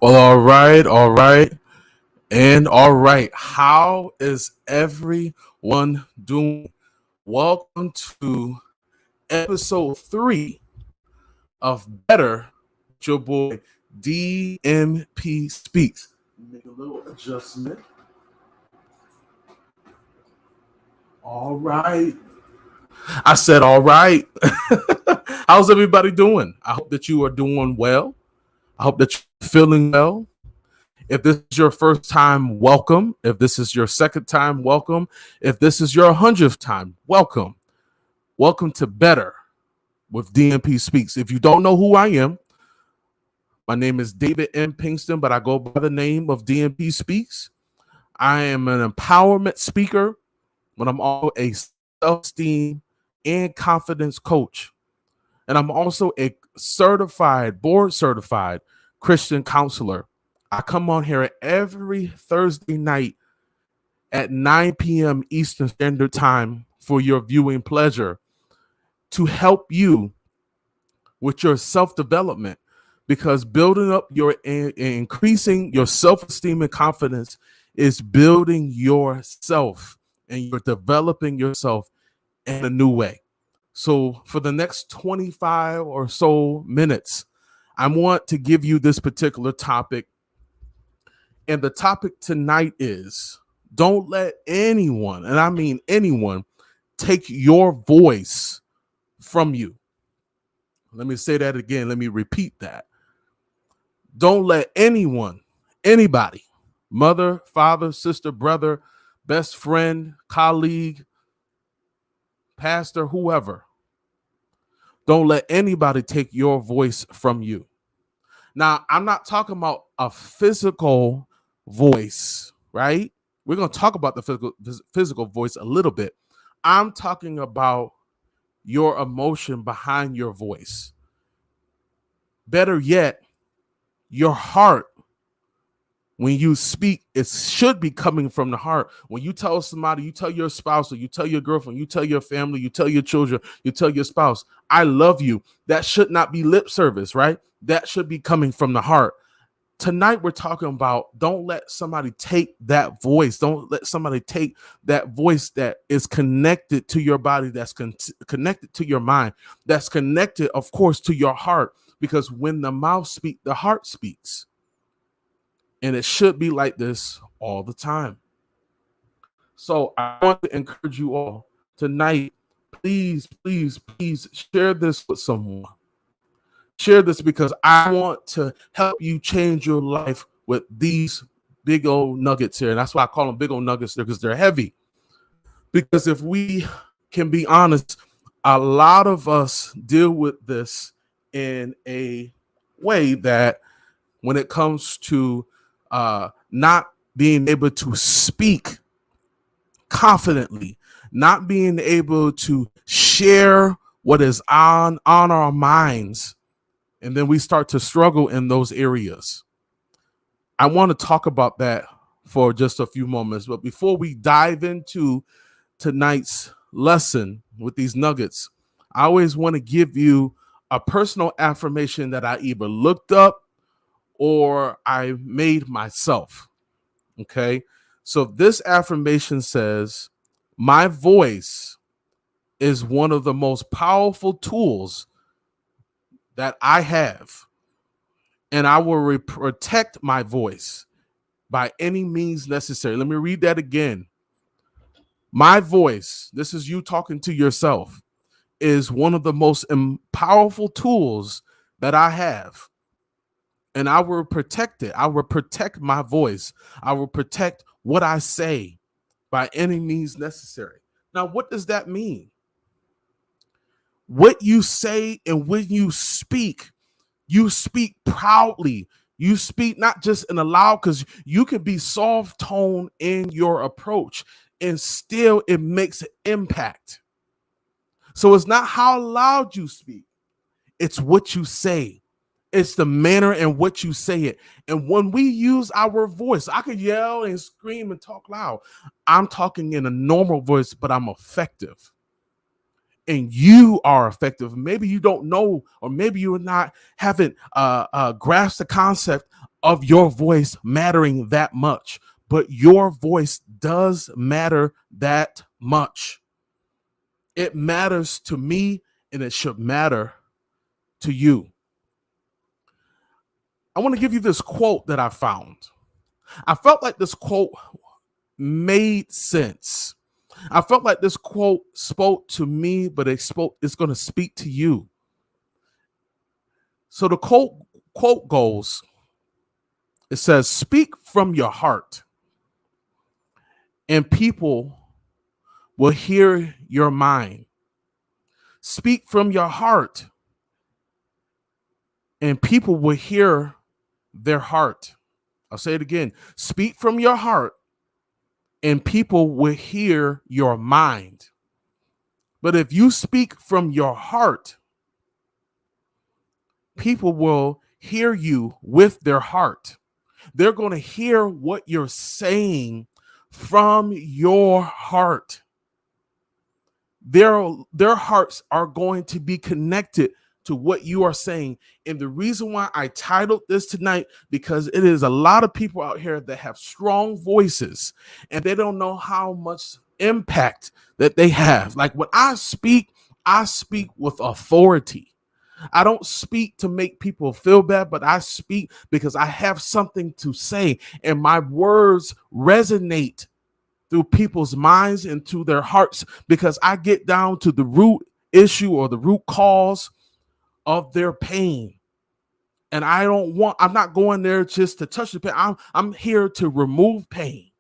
Well, all right. How is everyone doing? Welcome to episode 3 of Better with your boy DMP Speaks. Make a little adjustment. All right. I said, all right. How's everybody doing? I hope that you are doing well. I hope that you're feeling well. If this is your first time, welcome. If this is your second time, welcome. If this is your 100th time, welcome. Welcome to Better with DMP Speaks. If you don't know who I am, my name is David M. Pinkston, but I go by the name of DMP Speaks. I am an empowerment speaker, but I'm also a self-esteem and confidence coach. And I'm also a board certified Christian counselor. I come on here every Thursday night at 9 p.m. Eastern Standard Time for your viewing pleasure to help you with your self-development, because building up your increasing your self-esteem and confidence is building yourself, and you're developing yourself in a new way. So for the next 25 or so minutes, I want to give you this particular topic. And the topic tonight is, don't let anyone, and I mean anyone, take your voice from you. Let me say that again. Let me repeat that. Don't let anyone, anybody, mother, father, sister, brother, best friend, colleague, pastor, whoever, don't let anybody take your voice from you. Now, I'm not talking about a physical voice, right? We're going to talk about the physical voice a little bit. I'm talking about your emotion behind your voice. Better yet, your heart. When you speak, it should be coming from the heart. When you tell somebody, you tell your spouse, or you tell your girlfriend, you tell your family, you tell your children, you tell your spouse, I love you. That should not be lip service, right? That should be coming from the heart. Tonight, we're talking about, don't let somebody take that voice. Don't let somebody take that voice that is connected to your body, that's connected to your mind, that's connected, of course, to your heart. Because when the mouth speaks, the heart speaks. And it should be like this all the time. So I want to encourage you all tonight, please, please, please share this with someone. Share this, because I want to help you change your life with these big old nuggets here. And that's why I call them big old nuggets there, because they're heavy. Because if we can be honest, a lot of us deal with this in a way that when it comes to not being able to speak confidently, not being able to share what is on our minds, and then we start to struggle in those areas. I want to talk about that for just a few moments. But before we dive into tonight's lesson with these nuggets, I always want to give you a personal affirmation that I either looked up or I made myself. Okay. So this affirmation says, my voice is one of the most powerful tools that I have, and I will protect my voice by any means necessary. Let me read that again. My voice, this is you talking to yourself, is one of the most powerful tools that I have, and I will protect it. I will protect my voice. I will protect what I say by any means necessary. Now, what does that mean? What you say and when you speak proudly. You speak not just in a loud, because you can be soft tone in your approach and still it makes an impact. So it's not how loud you speak, it's what you say. It's the manner in which you say it. And when we use our voice, I could yell and scream and talk loud. I'm talking in a normal voice, but I'm effective. And you are effective. Maybe you don't know, or maybe you're not haven't grasped the concept of your voice mattering that much, but your voice does matter that much. It matters to me, and it should matter to you. I want to give you this quote that I found. I felt like this quote made sense. I felt like this quote spoke to me, but it's going to speak to you. So the quote goes, it says, speak from your heart, and people will hear your mind. Speak from your heart, and people will hear their heart. I'll say it again. Speak from your heart, and people will hear your mind. But if you speak from your heart, people will hear you with their heart. They're going to hear what you're saying from your heart. Their hearts are going to be connected to what you are saying. And the reason why I titled this tonight, because it is a lot of people out here that have strong voices and they don't know how much impact that they have. Like when I speak with authority. I don't speak to make people feel bad, but I speak because I have something to say, and my words resonate through people's minds and to their hearts, because I get down to the root issue or the root cause of their pain. And I'm not going there just to touch the pain. I'm here to remove pain,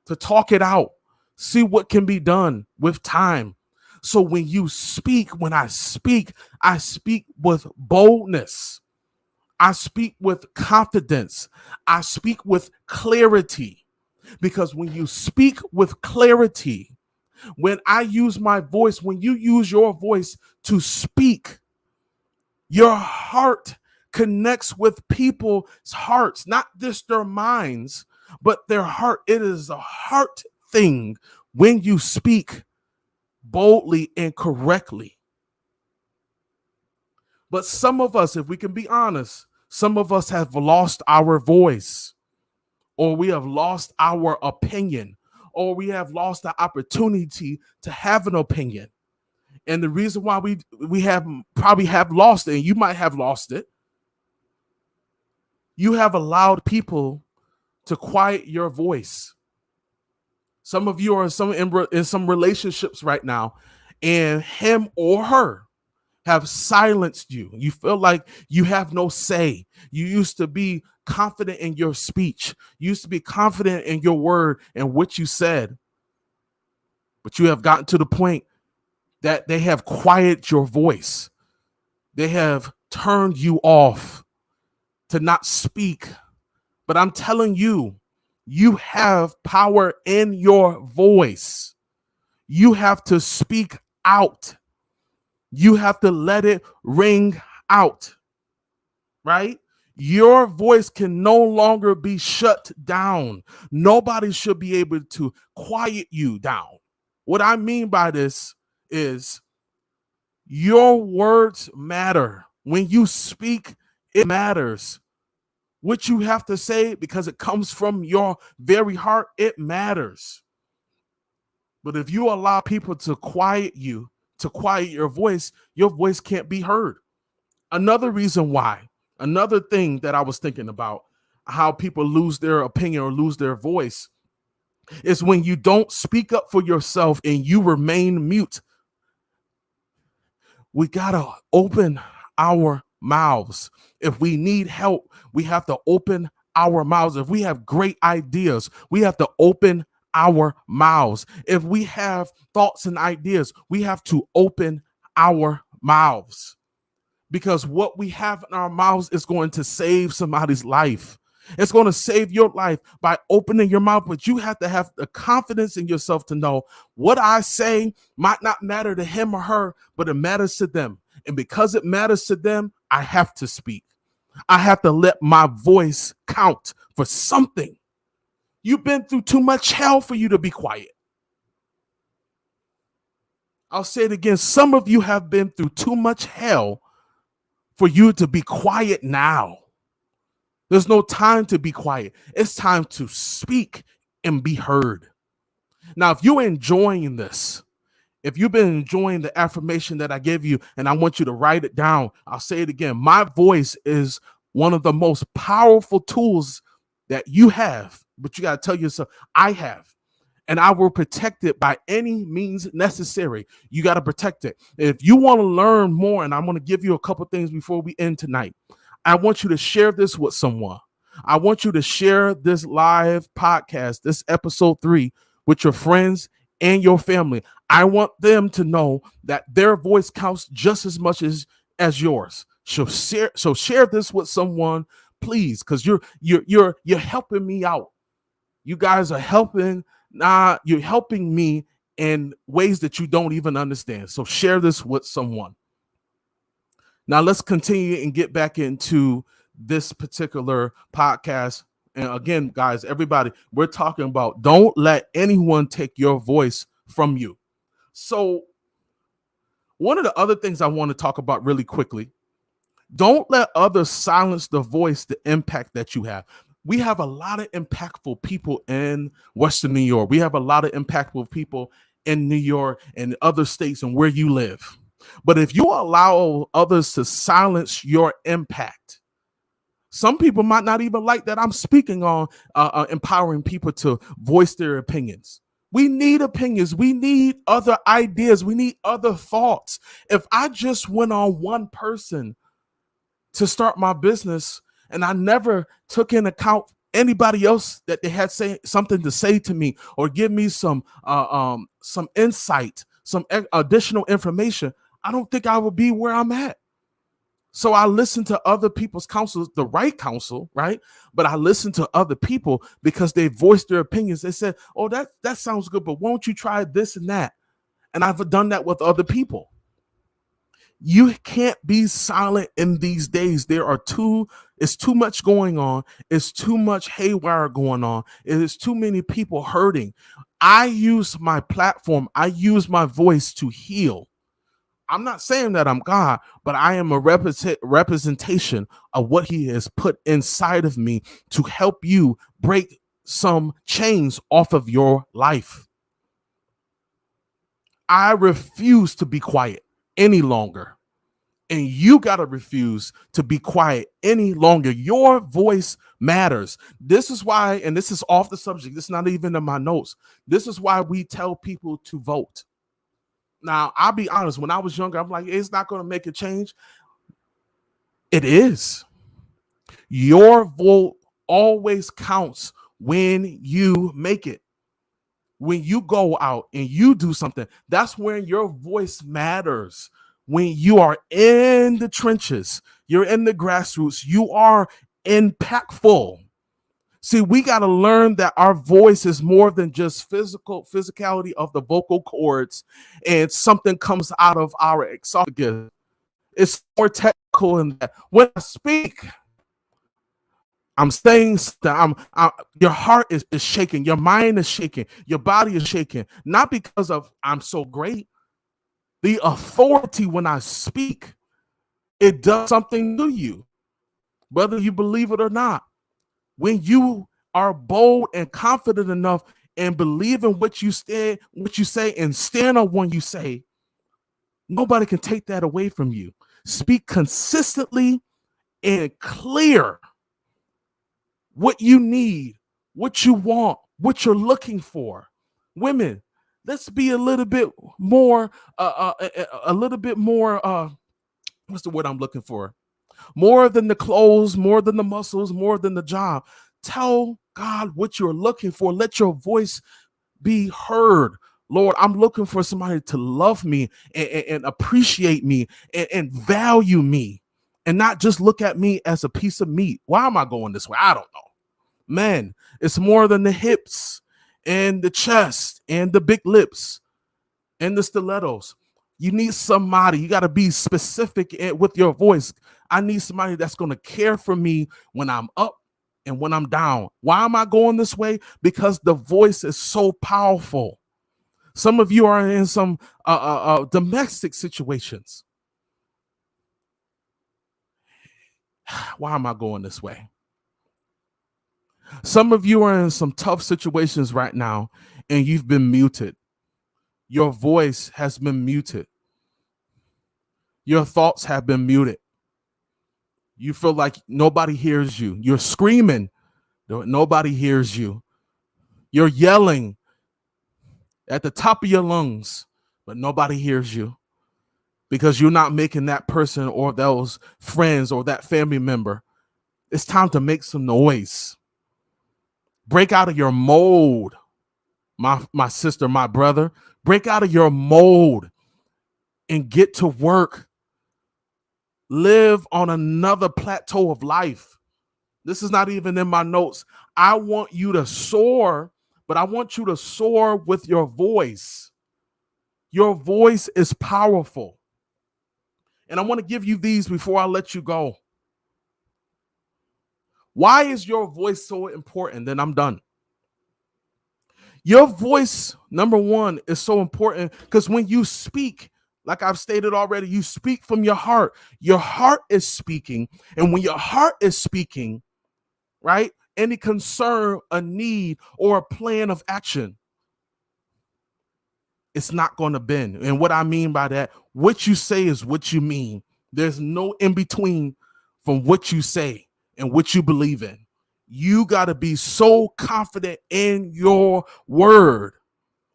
to talk it out, see what can be done with time. So when I speak with boldness. I speak with confidence. I speak with clarity. Because when you speak with clarity, when I use my voice, when you use your voice to speak, your heart connects with people's hearts, not just their minds, but their heart. It is a heart thing when you speak boldly and correctly. But some of us, if we can be honest, some of us have lost our voice, or we have lost our opinion, or we have lost the opportunity to have an opinion. And the reason why we have probably have lost it, and you might have lost it, you have allowed people to quiet your voice. Some of you are in some relationships right now, and him or her have silenced you. You feel like you have no say. You used to be confident in your speech. You used to be confident in your word and what you said. But you have gotten to the point that they have quieted your voice. They have turned you off to not speak. But I'm telling you, you have power in your voice. You have to speak out. You have to let it ring out, right? Your voice can no longer be shut down. Nobody should be able to quiet you down. What I mean by this is your words matter. When you speak, it matters. What you have to say, because it comes from your very heart, it matters. But if you allow people to quiet you, to quiet your voice can't be heard. Another thing that I was thinking about, how people lose their opinion or lose their voice, is when you don't speak up for yourself and you remain mute. We gotta open our mouths. If we need help, we have to open our mouths. If we have great ideas, we have to open our mouths. If we have thoughts and ideas, we have to open our mouths, because what we have in our mouths is going to save somebody's life. It's going to save your life by opening your mouth. But you have to have the confidence in yourself to know what I say might not matter to him or her, but it matters to them. And because it matters to them, I have to speak. I have to let my voice count for something. You've been through too much hell for you to be quiet. I'll say it again. Some of you have been through too much hell for you to be quiet now. There's no time to be quiet. It's time to speak and be heard. Now, if you're enjoying this, if you've been enjoying the affirmation that I give you, and I want you to write it down, I'll say it again. My voice is one of the most powerful tools that you have, but you got to tell yourself, I have. And I will protect it by any means necessary. You got to protect it. If you want to learn more, and I'm going to give you a couple things before we end tonight, I want you to share this with someone. I want you to share this live podcast, this episode 3, with your friends and your family. I want them to know that their voice counts just as much as yours. So share this with someone, please, because you're helping me out. You guys are helping. You're helping me in ways that you don't even understand. So share this with someone. Now let's continue and get back into this particular podcast. And again, guys, everybody, we're talking about don't let anyone take your voice from you. So one of the other things I want to talk about really quickly, don't let others silence the voice, the impact that you have. We have a lot of impactful people in Western New York. We have a lot of impactful people in New York and other states and where you live. But if you allow others to silence your impact, some people might not even like that I'm speaking on empowering people to voice their opinions. We need opinions. We need other ideas. We need other thoughts. If I just went on one person to start my business and I never took in account anybody else that they had something to say to me or give me some insight, some additional information, I don't think I would be where I'm at. So I listen to other people's counsel, the right counsel, right? But I listen to other people because they voiced their opinions. They said, oh, that sounds good, but won't you try this and that? And I've done that with other people. You can't be silent in these days. It's too much going on. It's too much haywire going on. It is too many people hurting. I use my platform. I use my voice to heal. I'm not saying that I'm God, but I am a representation of what he has put inside of me to help you break some chains off of your life. I refuse to be quiet any longer. And you got to refuse to be quiet any longer. Your voice matters. This is why, and this is off the subject, this is not even in my notes. This is why we tell people to vote. Now, I'll be honest, when I was younger, I'm like, it's not going to make a change. It is. Your vote always counts when you make it. When you go out and you do something, that's when your voice matters. When you are in the trenches, you're in the grassroots, you are impactful. See, we got to learn that our voice is more than just physicality of the vocal cords and something comes out of our esophagus. It's more technical than that. When I speak, I'm saying your heart is shaking, your mind is shaking, your body is shaking, not because of I'm so great. The authority when I speak, it does something to you, whether you believe it or not. When you are bold and confident enough and believe in what you say, and stand on what you say, nobody can take that away from you. Speak consistently and clear what you need, what you want, what you're looking for. Women, let's be a little bit more, what's the word I'm looking for? More than the clothes, more than the muscles, more than the job. Tell God what you're looking for. Let your voice be heard. Lord, I'm looking for somebody to love me and appreciate me and value me and not just look at me as a piece of meat. Why am I going this way? I don't know. Man, it's more than the hips and the chest and the big lips and the stilettos. You need somebody. You got to be specific with your voice. I need somebody that's going to care for me when I'm up and when I'm down. Why am I going this way? Because the voice is so powerful. Some of you are in some domestic situations. Why am I going this way? Some of you are in some tough situations right now and you've been muted. Your voice has been muted. Your thoughts have been muted. You feel like nobody hears you. You're screaming, nobody hears you. You're yelling at the top of your lungs, but nobody hears you because you're not making that person or those friends or that family member. It's time to make some noise. Break out of your mold, my sister, my brother. Break out of your mold and get to work. Live on another plateau of life. This is not even in my notes. I want you to soar, but I want you to soar with your voice. Your voice is powerful. And I want to give you these before I let you go. Why is your voice so important? Then I'm done. Your voice, number one, is so important because when you speak, like I've stated already, you speak from your heart. Your heart is speaking. And when your heart is speaking, right, any concern, a need, or a plan of action, it's not going to bend. And what I mean by that, what you say is what you mean. There's no in between from what you say and what you believe in. You got to be so confident in your word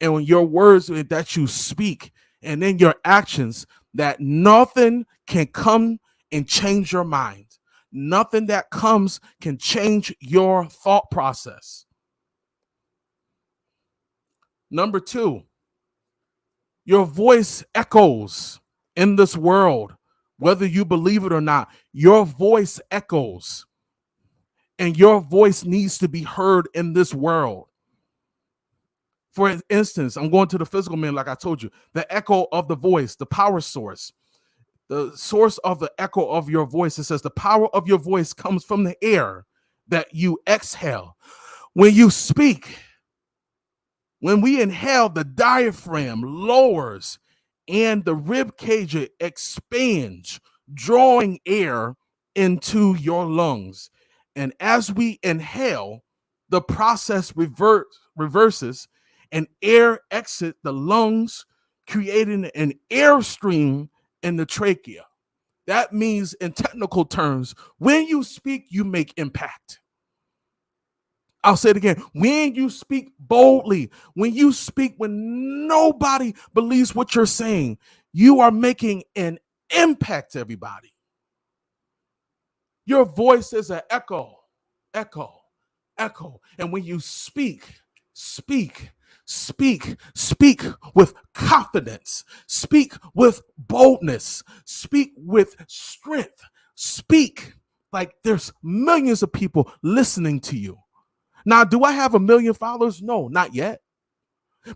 and when your words that you speak and in your actions that nothing can come and change your mind. Nothing that comes can change your thought process. Number two, your voice echoes in this world, whether you believe it or not. Your voice echoes, and your voice needs to be heard in this world. For instance, I'm going to the physical man, like I told you, the echo of the voice, the power source, the source of the echo of your voice. It says the power of your voice comes from the air that you exhale. When you speak, when we inhale, the diaphragm lowers and the rib cage expands, drawing air into your lungs. And as we inhale, the process reverses and air exits the lungs, creating an airstream in the trachea. That means, in technical terms, when you speak, you make impact. I'll say it again. When you speak boldly, when you speak when nobody believes what you're saying, you are making an impact, everybody. Your voice is an echo, echo, echo. And when you speak with confidence, speak with boldness, speak with strength, speak like there's millions of people listening to you. Now, do I have 1 million followers? No, not yet.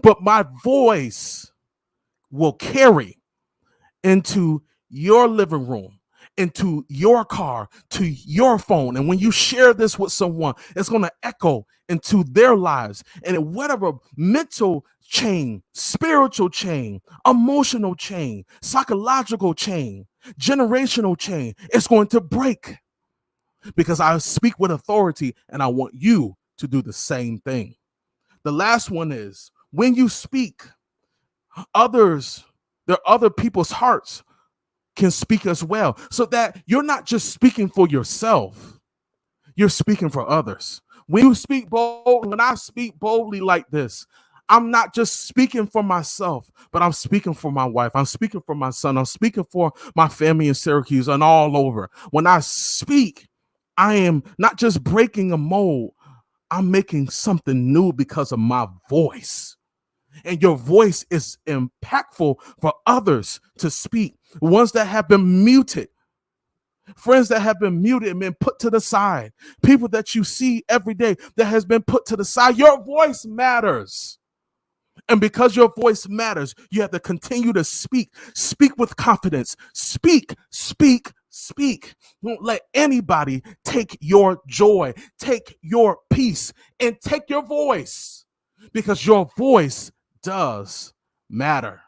But my voice will carry into your living room, into your car, to your phone. And when you share this with someone, it's going to echo into their lives. And whatever mental chain, spiritual chain, emotional chain, psychological chain, generational chain, it's going to break because I speak with authority and I want you to do the same thing. The last one is when you speak, others, there are other people's hearts can speak as well, so that you're not just speaking for yourself, you're speaking for others. When you speak boldly, when I speak boldly like this, I'm not just speaking for myself, but I'm speaking for my wife. I'm speaking for my son. I'm speaking for my family in Syracuse and all over. When I speak, I am not just breaking a mold, I'm making something new because of my voice. And your voice is impactful for others to speak. Ones that have been muted, friends that have been muted and been put to the side, people that you see every day that has been put to the side. Your voice matters. And because your voice matters, you have to continue to speak. Speak with confidence. Speak. Don't let anybody take your joy, take your peace, and take your voice, because your voice does matter.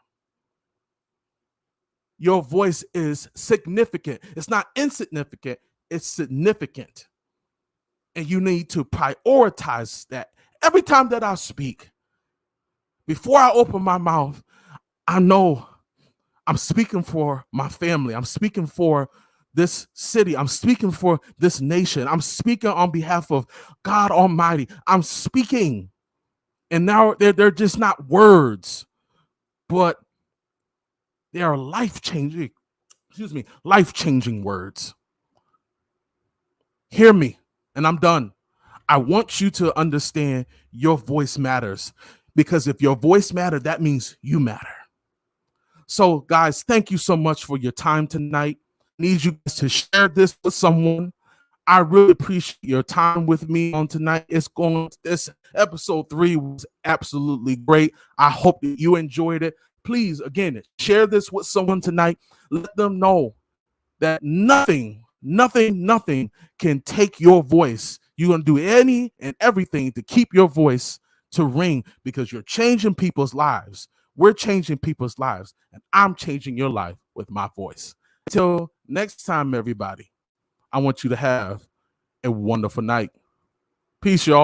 Your voice is significant. It's not insignificant, it's significant. And you need to prioritize that. Every time that I speak, before I open my mouth, I know I'm speaking for my family. I'm speaking for this city. I'm speaking for this nation. I'm speaking on behalf of God Almighty. I'm speaking. And now they're just not words, but they are life-changing, life-changing words. Hear me, and I'm done. I want you to understand your voice matters, because if your voice matters, that means you matter. So, guys, thank you so much for your time tonight. I need you guys to share this with someone. I really appreciate your time with me on tonight. This episode 3 was absolutely great. I hope that you enjoyed it. Please, again, share this with someone tonight. Let them know that nothing can take your voice. You're going to do any and everything to keep your voice to ring, because you're changing people's lives. We're changing people's lives, and I'm changing your life with my voice. Until next time, everybody, I want you to have a wonderful night. Peace, y'all.